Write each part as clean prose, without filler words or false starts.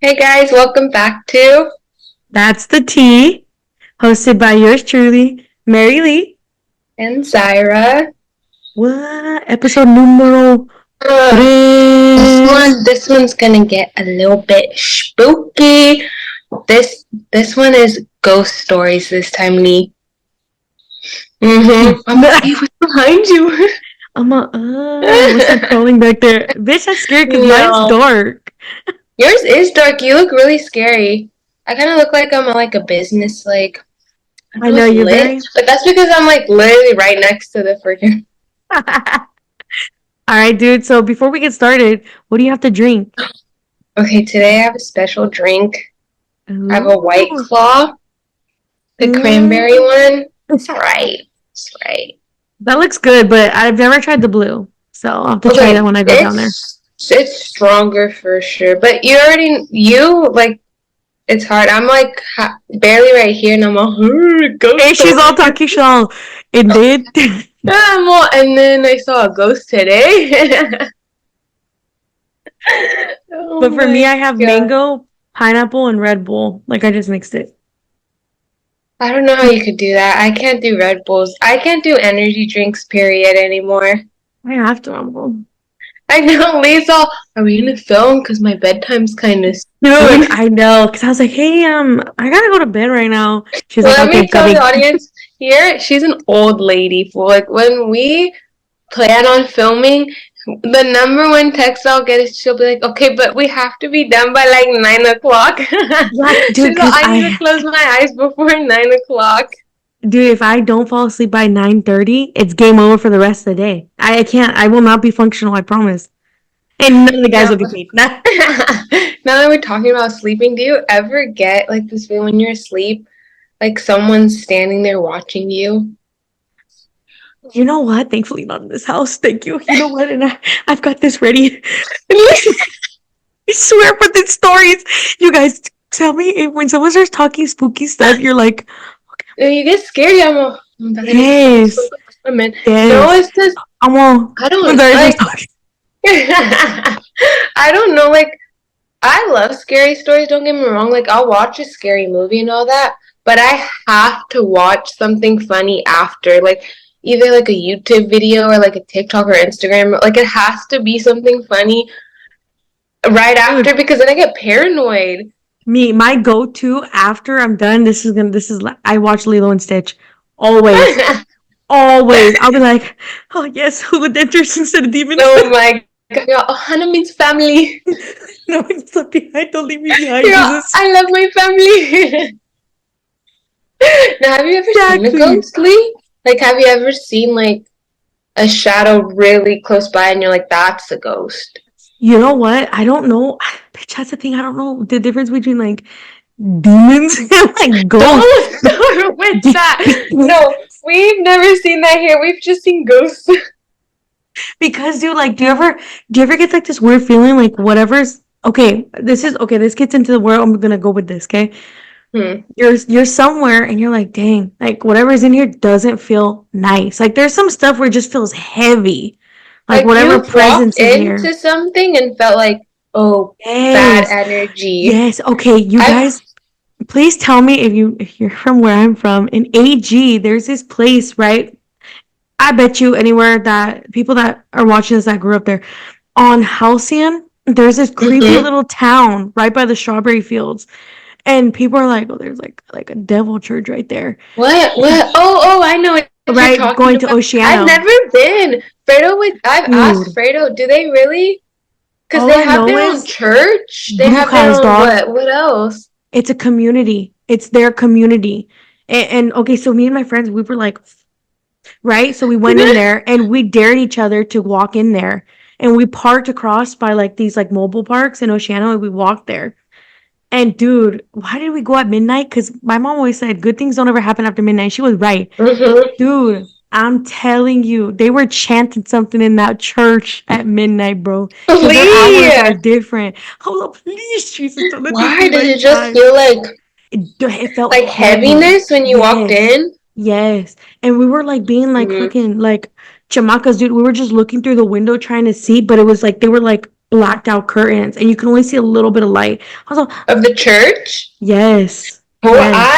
Hey guys, welcome back to That's the Tea, hosted by yours truly, Mary Lee. and Zyra. What? Episode numero Uh, this tres. one, this one's gonna get a little bit spooky. This one is ghost stories this time, Lee. Hey, what's behind you? What's that crawling back there? Bitch, that's scary because mine's No, dark. yours is dark. You look really scary. I kind of look like I'm like a business I I know know it's you're lit, very. but that's because I'm like literally right next to the freaking. All right, dude. So before we get started, what do you have to drink? Okay, today I have a special drink. I have a White Ooh. Claw. The cranberry Mm. one? It's right. It's right. That looks good, but I've never tried the blue. So I'll have to try that Okay, when I go down there. it's stronger for sure. But you like it's hard. I'm like barely right here, and I'm all ghost Hey, she's all story. talking shit. Indeed. I'm all, and then I saw a ghost today. Oh But for me, my I have god! mango, pineapple, and Red Bull. Like I just mixed it. I don't know how you could do that. I can't do Red Bulls. I can't do energy drinks. Period anymore. I have to rumble. I know. Lee's all. Are we gonna film? Because my bedtime's kind of Dude, soon. I know. Cause I was like, hey, I gotta go to bed right now. She's like, Let okay, me tell the coming. audience here, she's an old lady. For like when we plan on filming, the number one text I'll get is she'll be like, "Okay, but we have to be done by like 9 o'clock." Yeah, dude, She's like, cause "I need to close my eyes before 9 o'clock." dude, if I don't fall asleep by 9:30, it's game over for the rest of the day. I can't. I will not be functional. I promise. And none of the guys Now, will be paid. Nah. now that we're talking about sleeping, do you ever get like this feeling when you're asleep, like someone's standing there watching you? You know what? Thankfully, not in this house. Thank you. You know what? And I've got this ready. I swear for the stories. You guys tell me if when someone starts talking spooky stuff, you're like, You get scared. I'm about to get yes, women. No, yes. it's just I'm all, I when don't Zara starts like. talking. I don't know. Like I love scary stories. Don't get me wrong. Like I'll watch a scary movie and all that, but I have to watch something funny after. Like either like a YouTube video or like a TikTok or Instagram. Like it has to be something funny right Dude, after because then I get paranoid. my go-to after I'm done, I watch Lilo and Stitch. Always. Always. I'll be like, oh yes, hooligans instead of demons. Oh my god. Oh, Hannah means family. No, it's left behind. Don't leave me behind, Jesus. I love my family. Now, have you ever seen a Exactly. ghostly? Like, have you ever seen like a shadow really close by, and you're like, "That's a ghost." You know what? I don't know. Bitch, that's the thing. I don't know the difference between like demons and like ghosts. Don't start with that. No, we've never seen that here. We've just seen ghosts. Because dude, like, do you ever get like this weird feeling like whatever's okay, this gets into the world. I'm gonna go with this, okay? Hmm. You're somewhere and you're like, dang, like whatever's in here doesn't feel nice. Like there's some stuff where it just feels heavy. Like Like whatever you've walked presence is here. into something and felt like, "Oh, bad Yes. energy." Yes. Okay, you I've guys, please tell me if you're from where I'm from. In AG, there's this place, right? I bet you anywhere that people that are watching this that grew up there on Halcyon, there's this creepy mm-hmm. little town right by the strawberry fields, and people are like, "Oh, there's like a devil church right there." What? Oh, I know what you're Right, talking going to about. I've Oceano, never been. Fredo would. I've asked dude. Fredo, do they really? Because All they I have know their own is church. They have their Brujas, own dog. what? What else? It's a community. It's their community. And okay, so me and my friends, we were like, right? So we went in there and we dared each other to walk in there. And we parked across by like these like mobile parks in Oceano and we walked there. And dude, why did we go at midnight? Because my mom always said good things don't ever happen after midnight. She was right. Mm-hmm. Dude, I'm telling you, they were chanting something in that church at midnight, bro. Because their hours are Please. different. Oh, please, Jesus, don't let this Why be did my it just time. feel It felt like heavy. heaviness when you walked Yes. in? Yes. And we were like being like Mm. fucking like chamacas, dude. We were just looking through the window trying to see, but it was like they were like blacked out curtains, and you can only see a little bit of light. I was like, Of the church? yes, Well, yes,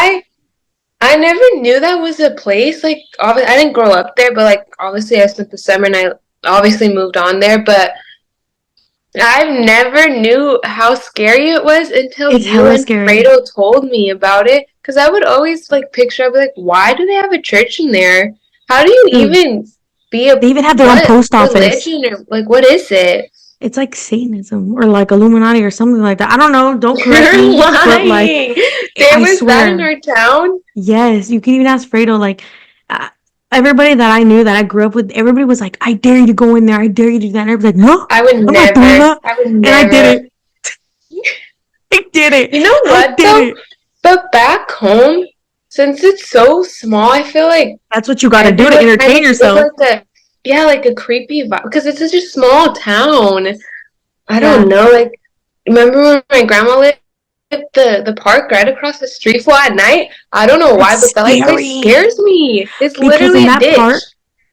I never knew that was a place. Like, I didn't grow up there, but like, obviously, I spent the summer and I obviously moved on there. But I never knew how scary it was until it's you hella and scary. Fredo told me about it. Because I would always like picture, I'd be like, why do they have a church in there? How do you Dude, even be a they even have their own what post office. religion or like what is it? It's like Satanism or like Illuminati or something like that. I don't know. Don't correct You're me, but like, lying. There I was that in swear. our town. Yes, you can even ask Fredo. Like, uh, everybody that I knew that I grew up with, everybody was like, "I dare you to go in there. I dare you to do that." And I was like, "No, I would I'm not doing never. that." I would And I did never. it. I did it. You know I what did though? it. But back home, since it's so small, I feel like That's what you got to do to everyone kind entertain of gives yourself. like a yeah, like a creepy vibe because it's such a small town. I don't Yeah, know. Like, remember when my grandma lived at the park right across the street for at night? I don't know why, it's but that like place scary scares me. It's because in literally a that ditch. park,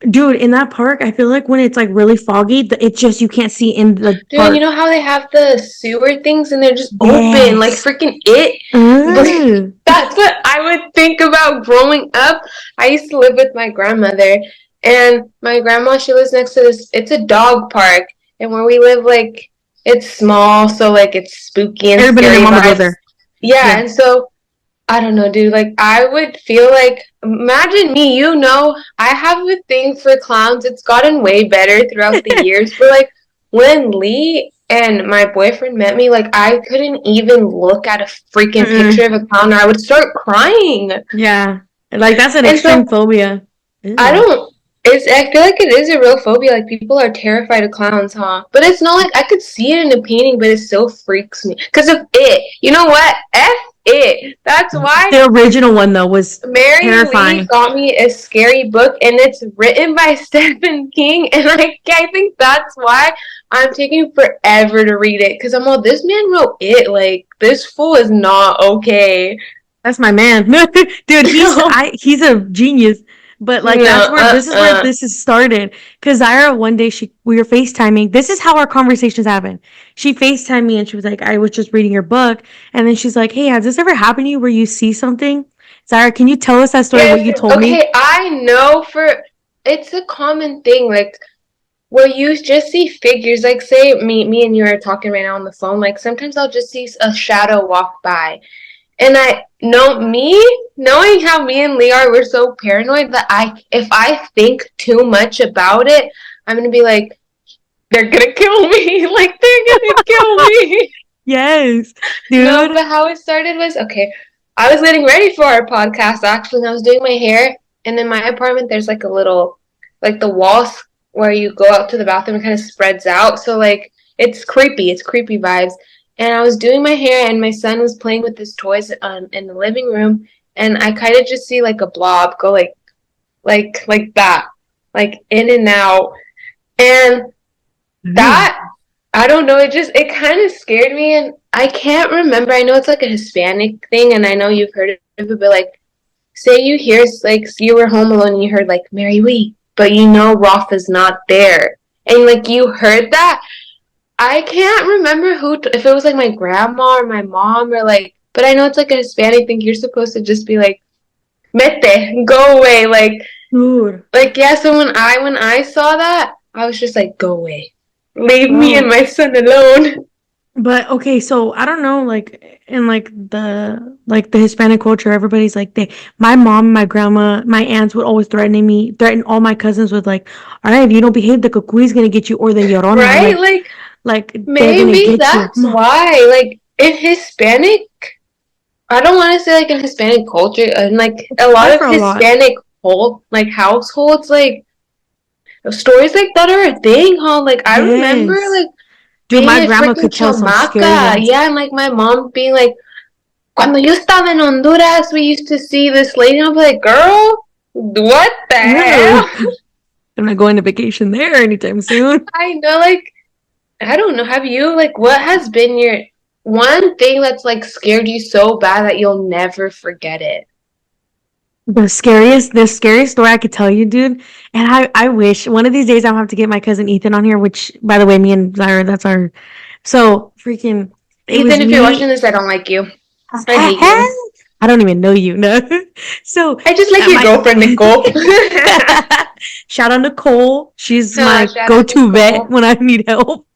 dude, in that park, I feel like when it's like really foggy, it's just you can't see in the Dude, you know park. how they have the sewer things and they're just open, like Yes. freaking it? Like, Mm. that's what I would think about growing up. I used to live with my grandmother, and my grandma, she lives next to this, it's a dog park. And where we live, like, it's small, so, like, it's spooky and Everybody and their scary mama go vibes. there. Yeah, Yeah. and so I don't know, dude. Like, I would feel like, imagine me, I have a thing for clowns. It's gotten way better throughout the years. But, like, when Lee and my boyfriend met me, like, I couldn't even look at a freaking picture Mm-mm. of a clown or I would start crying. Yeah. Like that's an And extreme so phobia. I Ew. don't. I feel like it is a real phobia. Like people are terrified of clowns, huh? But it's not like I could see it in a painting, but it still freaks me because of it. You know what? F it. That's why The original one though was Mary Lee terrifying. got me a scary book, and it's written by Stephen King, and I think that's why I'm taking forever to read it because I'm all this man wrote it. Like this fool is not okay. That's my man. Dude, No, he's a genius. But like that's no, where this is started. Cause Zaira one day we were FaceTiming. This is how our conversations happen. She FaceTimed me and she was like, I was just reading your book. And then she's like, hey, has this ever happened to you where you see something? Zaira, can you tell us that story what Yes, you told me? okay, I know for it's a common thing, like where you just see figures, like say me and you are talking right now on the phone, like sometimes I'll just see a shadow walk by. And I know me, knowing how me and Lee are, we're so paranoid that if I think too much about it, I'm gonna be like, they're gonna kill me. Like they're gonna kill me. Yes, No, dude. but how it started was okay. I was getting ready for our podcast actually, and I was doing my hair. And in my apartment, there's like a little, like the walls where you go out to the bathroom, it kind of spreads out. So like it's creepy. It's creepy vibes. And I was doing my hair, and my son was playing with his toys in the living room, and I kind of just see like a blob go like that, like in and out, and Ew. that I don't know. It kind of scared me, and I can't remember. I know it's like a Hispanic thing, and I know you've heard of it, but like, say you hear like you were home alone and you heard like Mary Lee, but you know Rafa's not there, and like you heard that. I can't remember if it was like my grandma or my mom or like, but I know it's like a Hispanic thing. You're supposed to just be like, "Mete, go away," Dude. like yeah. So when I saw that, I was just like, "Go away, leave me and Bro. my son alone." But okay, so I don't know, like in like the Hispanic culture, everybody's like my mom, my grandma, my aunts would always threaten all my cousins with like, all right, if you don't behave, the cucuy is gonna get you, or the llorona, Right? Like like they're gonna maybe get you. that's why. Like in Hispanic, I don't want to say like in Hispanic culture, and like It's a lot common of for a lot. Hispanic like households, like stories like that are a thing, huh? Like I remember Yes, like dude, being my a grandma freaking could tell some scary chamaca, ones. yeah, and like my mom being like, "Cuando yo estaba en Honduras, we used to see this lady." And I'm like, "Girl, what the Ew. hell?" I'm not going to vacation there anytime soon. I know, like I don't know. Have you like what has been your one thing that's like scared you so bad that you'll never forget it? The scariest story I could tell you, dude. And I wish one of these days I'll have to get my cousin Ethan on here. Which, by the way, me and Zyra, that's So freaking, it was Ethan, if you're watching me. this, I don't like you. I hate you. I don't even know you. No. So I just like at your my girlfriend, Nicole. shout out Nicole. She's Oh, my shout out go-to vet Nicole. when I need help.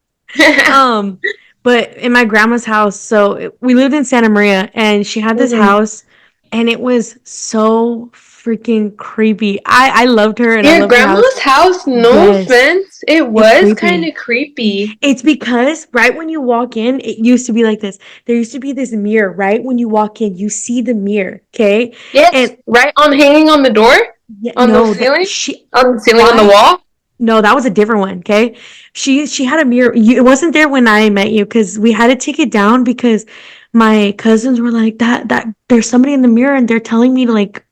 Um, but in my grandma's house, so we lived in Santa Maria, and she had this Mhm. house, and it was so freaking creepy. I loved her, and I Your loved her house. grandma's house, no Yes, offense, it it's was kind creepy. of creepy. It's because right when you walk in, it used to be like this. There used to be this mirror. Right when you walk in, you see the mirror. Okay, Yes, and right on hanging on the door, yeah, on the no, that ceiling, she. on the ceiling on the Why? wall. No, that was a different one. Okay, she had a mirror. It wasn't there when I met you because we had to take it down because my cousins were like that. There's somebody in the mirror and they're telling me to like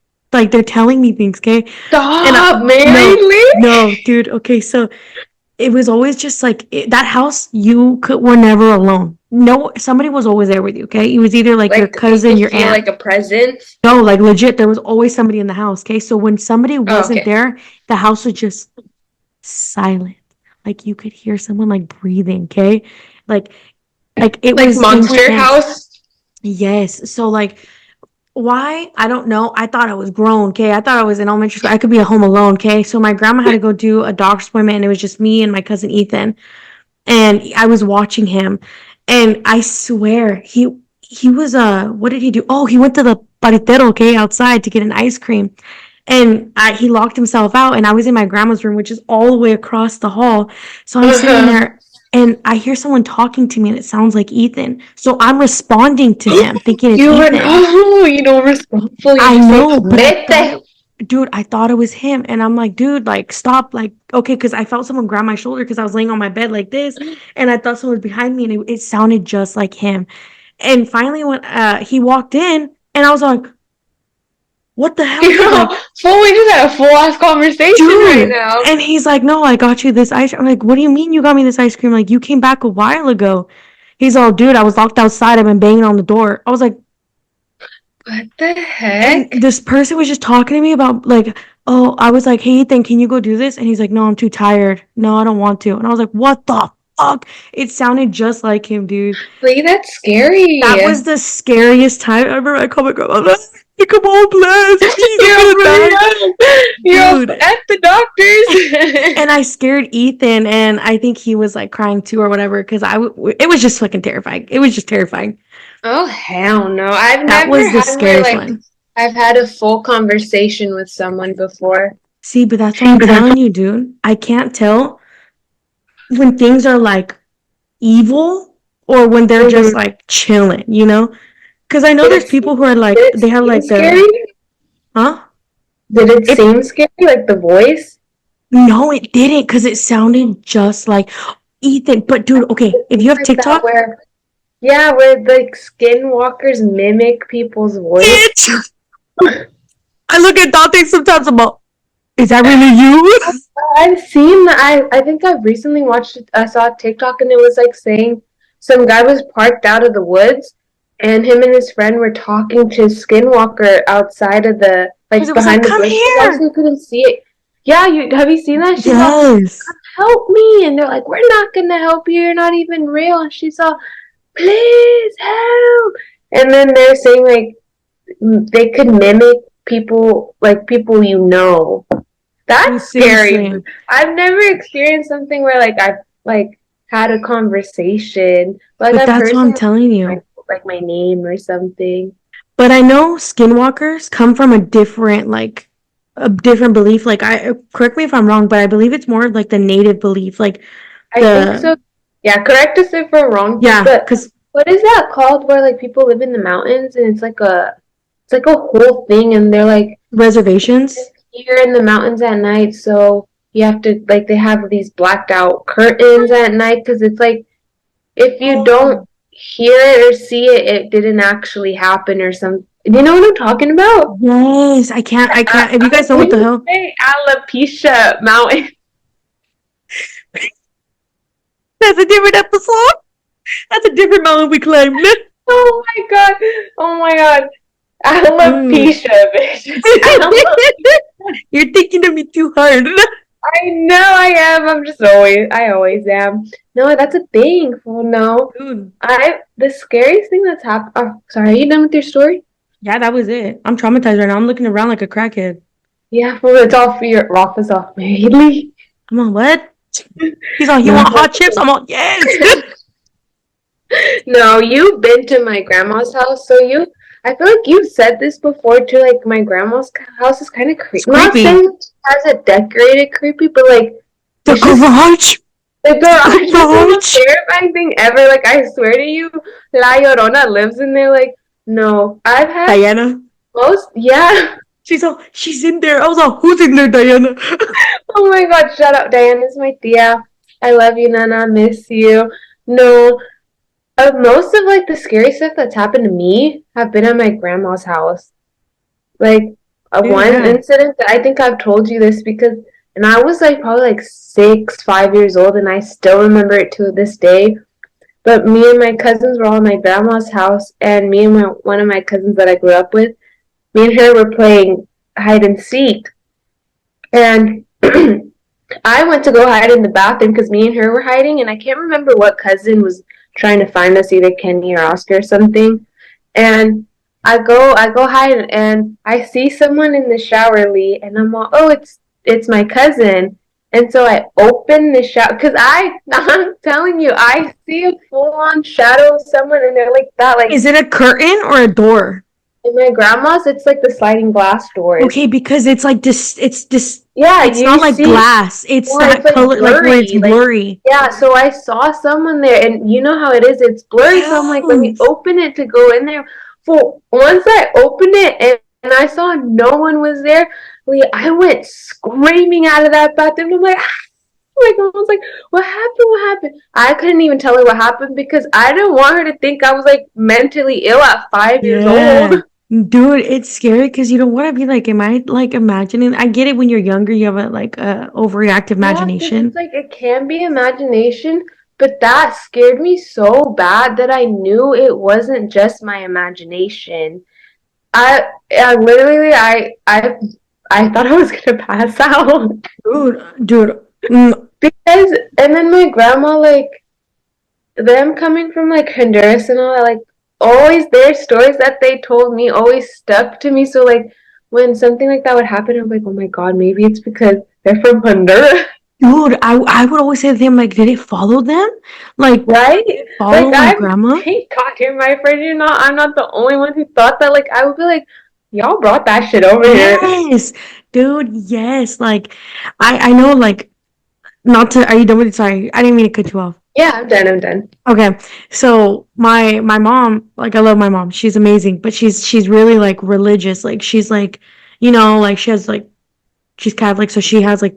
they're telling me things. Okay, and Stop, no, Mary Lee. no, dude. Okay, so it was always just like that house. You were never alone. No, somebody was always there with you. Okay, it was either like your Like you cousin, could your feel aunt. like a presence. No, like legit, there was always somebody in the house. Okay, so when somebody Oh, wasn't okay. there, the house was just silent. Like you could hear someone like breathing. Okay, like like it Like was Monster intense. House. Yes. So like why? I don't know. I thought I was grown, okay? I thought I was in elementary school. I could be at home alone, okay? So my grandma had to go do a doctor's appointment and it was just me and my cousin Ethan. And I was watching him, and I swear he was what did he do? Oh, he went to the paritero, okay, outside to get an ice cream, and he locked himself out. And I was in my grandma's room, which is all the way across the hall. So I'm sitting Uh-huh. there. And I hear someone talking to me, and it sounds like Ethan. So I'm responding to him, thinking it's You were Ethan. no, you know, responsible. You I just say, know, but Vete. dude, I thought it was him. And I'm like, dude, like, stop. Like, okay, because I felt someone grab my shoulder because I was laying on my bed like this. And I thought someone was behind me and it sounded just like him. And finally, when he walked in, and I was like, what the hell, You dude? know, Like, full, we just had a full ass conversation right dude. now. And he's like, no, I got you this ice. I'm like, what do you mean you got me this ice cream? Like, you came back a while ago. He's all, dude, I was locked outside. I've been banging on the door. I was like, What the and heck? this person was just talking to me about like, oh, I was like, hey Ethan, can you go do this? And he's like, no, I'm too tired. No, I don't want to. And I was like, what the fuck? It sounded just like him, dude. Like, that's scary. That was the scariest time ever. I called my grandma, come on, bless, please, I'm You're gonna really die, you're dude. at the doctor's. And I scared Ethan, and I think he was like crying too or whatever because it was just fucking terrifying. It was just terrifying. Oh hell no. I've That never was the had where scariest like one. I've had a full conversation with someone before. See, but that's what I'm telling you, dude. I can't tell when things are like evil or when they're just Mhm. like chilling, you know? Because I know Did there's it people who are did like, it they have seem like scary? huh? Did it It, seem scary, like the voice? no, it didn't because it sounded just like Ethan. But dude, okay, if you have Like that TikTok, where yeah, where like skinwalkers mimic people's voice. bitch, I look at Dante sometimes. I'm all, is that really you? I've seen that. I think I've recently watched. I saw a TikTok and it was like saying some guy was parked out of the woods, and him and his friend were talking to Skinwalker outside of the Because like it was like, behind the come bushes. here. Obviously, couldn't see it. Yeah, you have you seen that? She's all, Yes. "Help me!" And they're like, "We're not gonna help you. You're not even real." And she's all, "Please help!" And then they're saying like they could mimic people, like people you know. Dude, That's scary. seriously. I've never experienced something where like I've like had a conversation. Like But I've that's heard what I'm someone telling like, you. like my name or something. But I know skinwalkers come from a different belief. Like I correct me if I'm wrong, but I believe it's more like the native belief. Like I think the so. Yeah, correct us if we're wrong. yeah, But because what is that called where like people live in the mountains and it's like a whole thing and they're like reservations. here in the mountains at night, so you have to like they have these blacked out curtains at night because it's like if you Oh, don't hear it or see it, it didn't actually happen or something. Do you know what I'm talking about? yes, I can't. I can't. If you I guys know what the wouldn't hell, say alopecia mountain. that's a different episode. That's a different mountain we climbed. Oh my god. Oh my god. Dude, Alopecia, bitch. Alopecia. you're thinking of me too hard. I know I am. I always am. No, that's a thing. Well, no. Dude. The scariest thing that's happened. Oh, sorry. Are you done with your story? Yeah, that was it. I'm traumatized right now. I'm looking around like a crackhead. Yeah, well, it's all for your office off mainly. I'm on what? He's on, you No. want hot chips? I'm on, yes. No, you've been to my grandma's house, so I feel like you've said this before too. Like my grandma's house is kind of It's creepy. Not creepy. saying it has it decorated creepy, but like The it's just garage. the The garage is the most garage. terrifying thing ever. Like I swear to you, La Llorona lives in there. Like no, I've had Diana. most. Yeah. She's in there. I was like, who's in there, Diana? Oh my God! Shut up, Diane. Is my tia. I love you, Nana. Miss you. No, most of like the scary stuff that's happened to me have been at my grandma's house. Like Dude, one yeah. incident that I think I've told you this because, and I was like probably like 5 years old, and I still remember it to this day. But me and my cousins were all at my grandma's house, and me and one of my cousins that I grew up with, me and her were playing hide and seek, and I went to go hide in the bathroom because me and her were hiding, and I can't remember what cousin was trying to find us, either Kenny or Oscar or something. And I go hide, and I see someone in the shower, Lee, and I'm all, oh, it's my cousin. And so I open the shower because I'm telling you, I see a full on shadow of someone, and they're like that, like Is it a curtain or a door? in my grandma's, it's like the sliding glass doors. Okay, because it's like this, Yeah, it's you not like see glass. It's well, it's that like color, like where it's blurry. Like, blurry. yeah, so I saw someone there, and you know how it is, it's blurry. So I'm like, let me Yes. open it to go in there. For once I opened it and I saw no one was there, I went screaming out of that bathroom. I'm like, like I was like, what happened? What happened? I couldn't even tell her what happened because I didn't want her to think I was like mentally ill at 5 years old. Yeah. Dude, it's scary because you don't want to be like, am I like imagining? I get it when you're younger, you have a like a overreactive Yeah, because it's imagination. like it can be imagination, but that scared me so bad that I knew it wasn't just my imagination. I literally, I thought I was gonna pass out Dude, mm, because, and then my grandma, like them coming from like Honduras and all that, like always their stories that they told me always stuck to me. So like when something like that would happen, I'm like, oh my God, maybe it's because they're from Honduras. dude, I would always say to him, like, did it follow them? Like, Right? did it follow Like my I'm grandma? thank God you're my friend. I'm not the only one who thought that. Like I would be like, y'all brought that shit over here. Yes, dude, yes. Like, I know, like, not to, are you done with it? Sorry, I didn't mean to cut you off. Yeah, I'm done. I'm done. Okay, so my mom, like I love my mom. She's amazing, but she's really like religious. Like she's like, like she has like she's Catholic, so she has like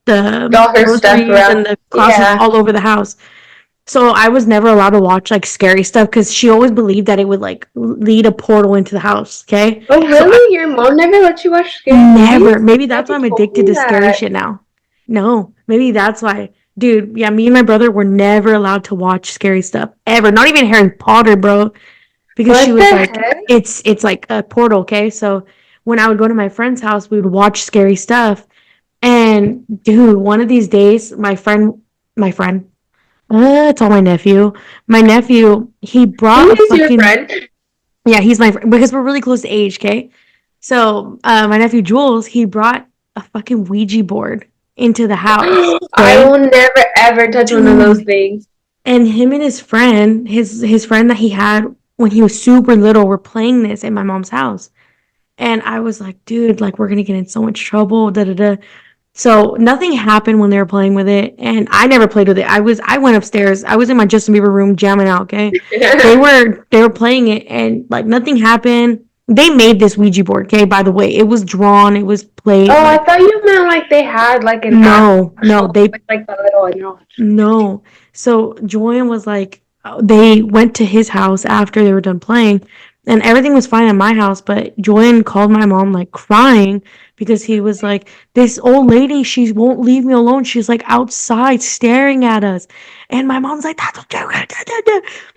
the All her stuff rosaries and around. the crosses Yeah. all over the house. So I was never allowed to watch like scary stuff because she always believed that it would like lead a portal into the house. Okay, Oh so I really? Your mom never let you watch scary never. movies? Maybe Never that's why I'm told addicted me to scary that. shit now. No, maybe that's why. Dude, yeah, me and my brother were never allowed to watch scary stuff ever. Not even Harry Potter, bro, because she What the was like, heck? it's like a portal, okay? So when I would go to my friend's house, we would watch scary stuff. And dude, one of these days, my friend, it's all my nephew. My nephew, he Who brought a is your fucking friend? yeah, he's my friend because we're really close to age, okay? So my nephew Jules, he brought a fucking Ouija board into the house, I okay? will never ever touch one of those Dude, things. and him and his friend, his friend that he had when he was super little, were playing this in my mom's house. And I was like, dude, like we're gonna get in so much trouble, da da da. So nothing happened when they were playing with it, and I never played with it. I went upstairs. I was in my Justin Bieber room jamming out. Okay, they were playing it, and like nothing happened. They made this Ouija board. Okay, by the way, it was drawn. It was played. Oh, Like I thought you meant like they had like an no, no, actual they with like the little, no. So Joanne was like, they went to his house after they were done playing, and everything was fine at my house. But Joanne called my mom like crying because he was like, this old lady, she won't leave me alone. She's like outside staring at us. And my mom's like, that's okay.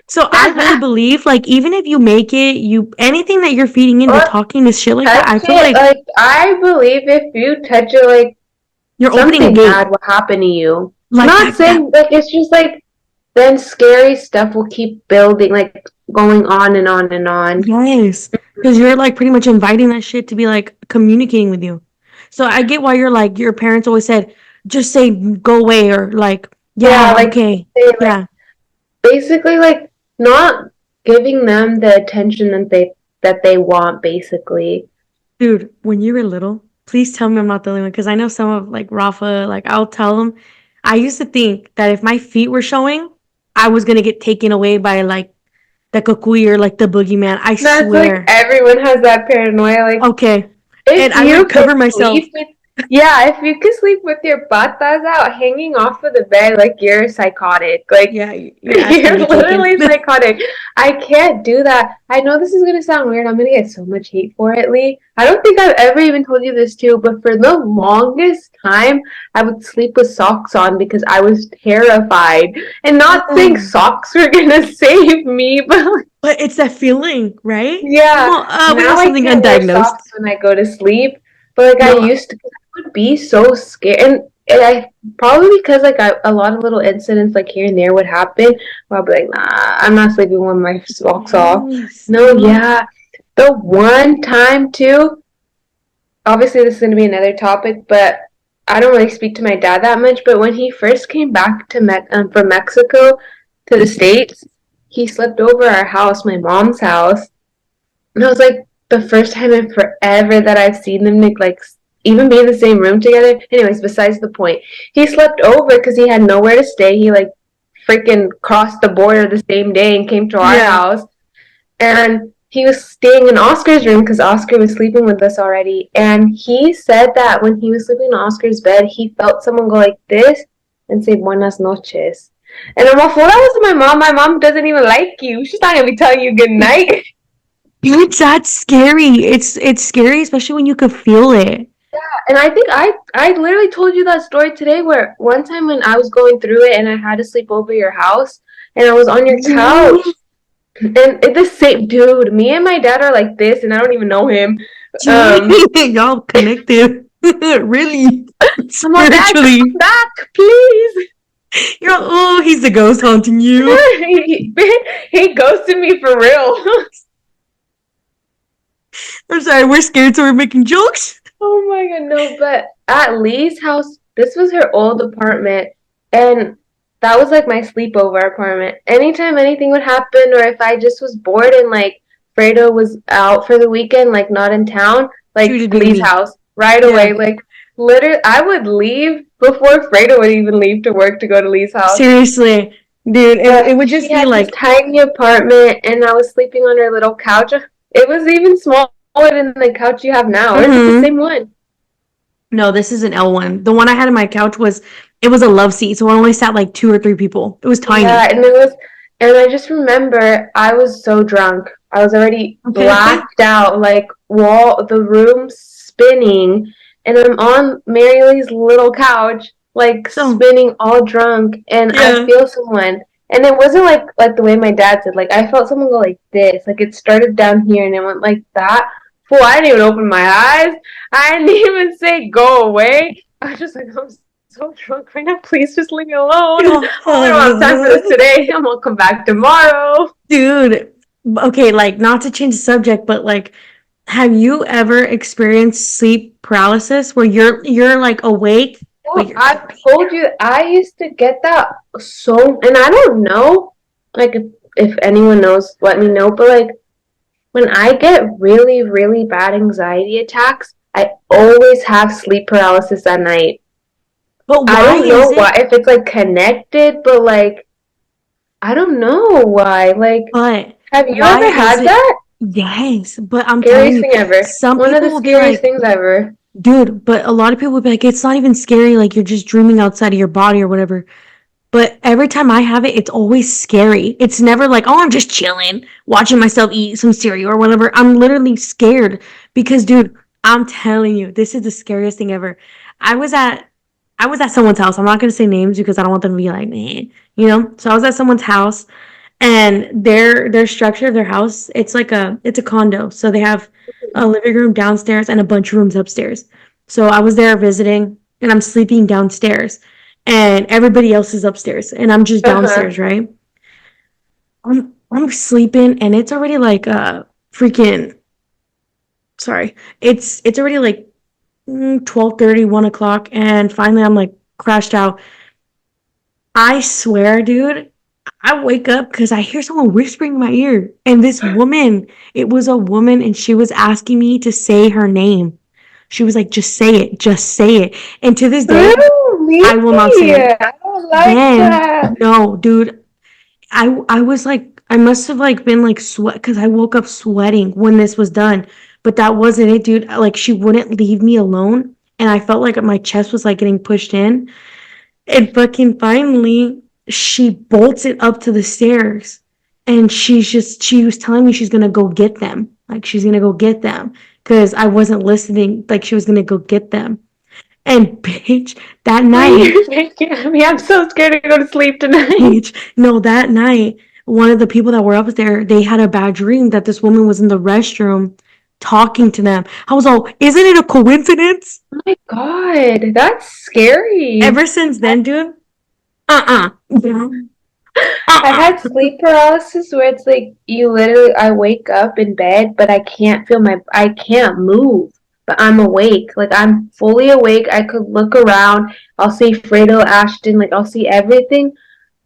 So I really believe, like, even if you make it, anything that you're feeding into or talking to shit like that, touch I feel it. like Like I believe if you touch it, like You're opening a something gate bad will happen to you. like Not that. saying like it's just like then scary stuff will keep building, like going on and on and on. Yes, because you're like pretty much inviting that shit to be like communicating with you. So I get why you're like your parents always said, just say go away or like Yeah, yeah like okay they like yeah. basically like not giving them the attention that they want basically. Dude, when you were little, please tell me I'm not the only one because I know some of like Rafa, like I'll tell them. I used to think that if my feet were showing, I was gonna get taken away by like the kukui or like the boogeyman. I That's like swear. everyone has that paranoia. Like Okay. And if I would you could cover myself. sleep with, yeah, if you could sleep with your patas out hanging off of the bed, like you're psychotic. Like Yeah, your ass can you're be taken. literally psychotic. I can't do that. I know this is gonna sound weird. I'm gonna get so much hate for it, Lee. I don't think I've ever even told you this too, but for the longest time, I would sleep with socks on because I was terrified. And not saying Oh. socks were gonna save me, but like, But it's that feeling, right? yeah, Well, we now have I something can't wear undiagnosed. socks when I go to sleep. But like I No, used to, 'cause I would be so scared, and I probably because like a lot of little incidents like here and there would happen. Where I'll be like, nah, I'm not sleeping with my socks off. yes. No, yeah. The one time too, obviously this is going to be another topic, but I don't really speak to my dad that much. But when he first came back to from Mexico to the States, he slept over our house, my mom's house, and it was like the first time in forever that I've seen them like even be in the same room together. Anyways, besides the point, he slept over because he had nowhere to stay. He like freaking crossed the border the same day and came to our Yeah. house, and he was staying in Oscar's room because Oscar was sleeping with us already. And he said that when he was sleeping in Oscar's bed, he felt someone go like this and say buenas noches. And I'm like, well, that was my mom. My mom doesn't even like you. She's not gonna be telling you good night. Dude, that's scary. It's scary, especially when you could feel it. And I think I literally told you that story today where one time when I was going through it and I had to sleep over your house and I was on your couch Yes. and it's the same dude. Me and my dad are like this and I don't even know him. Dang, y'all connected. Really? I'm like, Dad, come Spiritually. back, please. You're like, oh, he's the ghost haunting you. He ghosted me for real. I'm sorry, we're scared, so we're making jokes. Oh my god, no, but at Lee's house, this was her old apartment, and that was like my sleepover apartment. Anytime anything would happen, or if I just was bored and like Fredo was out for the weekend, like not in town, She would like just be with Lee's me. house right away. Yeah. Like literally, I would leave before Fredo would even leave to work to go to Lee's house. Seriously. Dude, it But would she just be had this like, tiny apartment, and I was sleeping on her little couch. It was even smaller than the couch you have now. Or is it the mm-hmm. same one? No, this is an L1. The one I had in my couch was it was a love seat, so it only sat like 2 or 3 people. It was Yeah, tiny. and it was, and I just remember I was so drunk. I was already Okay. blacked out, like the room spinning, and I'm on Mary Lee's little couch, like So spinning all drunk, and I yeah. feel someone. And it wasn't like the way my dad said. Like I felt someone go like this. Like it started down here and it went like that. Fool, I didn't even open my eyes. I didn't even say go away. I was just like, I'm so drunk right now. Please just leave me alone. I don't have time for this today. I'm gonna come back tomorrow. Dude, okay, like not to change the subject, but like have you ever experienced sleep paralysis where you're like awake but Well, you're I've dreaming? told you I used to get that so, and I don't know, like if anyone knows, let me know. But like when I get really, really bad anxiety attacks, I always have sleep paralysis at night. But I why don't know is why, it? if it's like connected, but like I don't know why. Like, But have you why ever is had it? that? Yes, but I'm telling Scariest you, thing ever. some One of people the will be scariest like, things ever. dude, but a lot of people will be like, it's not even scary, like you're just dreaming outside of your body or whatever. But every time I have it, it's always scary. It's never like, oh, I'm just chilling, watching myself eat some cereal or whatever. I'm literally scared because, dude, I'm telling you, this is the scariest thing ever. I was at I was at someone's house. I'm not gonna say names because I don't want them to be like, man, you know. So I was at someone's house, and their structure of their house, it's a condo. So they have a living room downstairs and a bunch of rooms upstairs. So I was there visiting. and I'm sleeping downstairs, and everybody else is upstairs, and I'm just Uh-huh. downstairs, right? I'm sleeping, and it's already like freaking sorry. It's already like 12:30, 1 o'clock, and finally I'm like crashed out. I swear, dude, I wake up because I hear someone whispering in my ear. And this woman, it was a woman, and she was asking me to say her name. She was like, just say it, just say it. And to this day, Really? I will not say it. I don't like Then, that. no, dude, I was like, I must have like been like sweat because I woke up sweating when this was done. But that wasn't it, dude. Like, she wouldn't leave me alone. And I felt like my chest was like getting pushed in. And fucking finally, she bolts it up to the stairs. And she was telling me she's gonna go get them. Like, she's gonna go get them. Cause I wasn't listening. Like, she was gonna go get them. And bitch, that Why are night, you making me? I'm so scared to go to sleep tonight. bitch, no, that night, one of the people that were up there, they had a bad dream that this woman was in the restroom talking to them. I was all, isn't it a coincidence? Oh my God, that's scary. Ever since then, dude, uh-uh. I've Uh-uh. had sleep paralysis where it's like you literally, I wake up in bed, but I can't feel I can't move, but I'm awake. Like I'm fully awake. I could look around. I'll see Fredo Ashton, like I'll see everything,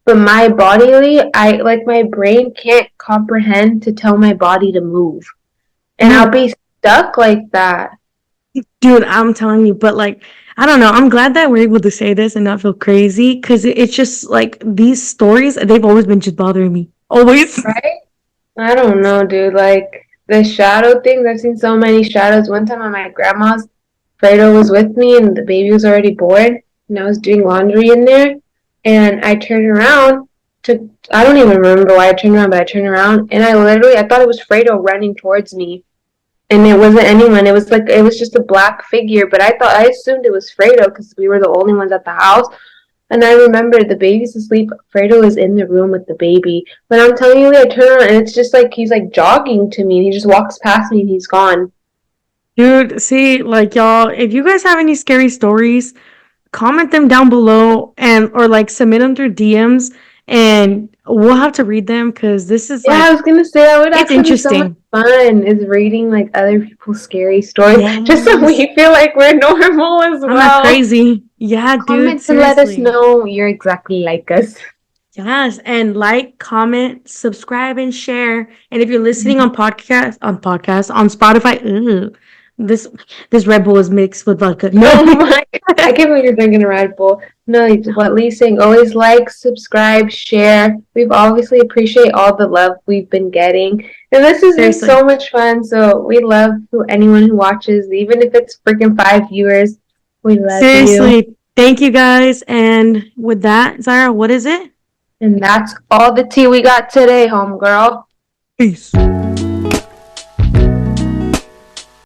but my bodily, like my brain can't comprehend to tell my body to move. And I'll No, be stuck like that. dude, I'm telling you, but like, I don't know. I'm glad that we're able to say this and not feel crazy because it's just like these stories, they've always been just bothering me. Always. Right? I don't know, dude. Like the shadow things, I've seen so many shadows. One time at my grandma's, Fredo was with me and the baby was already born, and I was doing laundry in there, and I turned around to, I don't even remember why I turned around, but I turned around and I thought it was Fredo running towards me. And it wasn't anyone. It was like, it was just a black figure, but I assumed it was Fredo because we were the only ones at the house. And I remember the baby's asleep. Fredo is in the room with the baby. But I'm telling you, I turn around and it's just like he's like jogging to me and he just walks past me and he's gone. Dude, see, like y'all, if you guys have any scary stories, comment them down below and or like submit them through DMs and we'll have to read them because this is Yeah, I like was gonna say that would it's actually be so much interesting. fun is reading like other people's scary stories just so Yes. we feel like we're normal as I'm not well. crazy. Yeah, dude, Comment and let us seriously. know you're exactly like us. Yes, and like, comment, subscribe, and share. And if you're listening on Spotify, ew, this this Red Bull is mixed with vodka. No, Oh my! I can't believe you're drinking a Red Bull. No, what no, Lee's saying, always like, subscribe, share. We've obviously appreciate all the love we've been getting. And this has been seriously, so much fun. So we love anyone who watches, even if it's freaking 5 viewers. We love you. seriously. Thank you guys. And with that, Zara, what is it? And that's all the tea we got today, homegirl. Peace.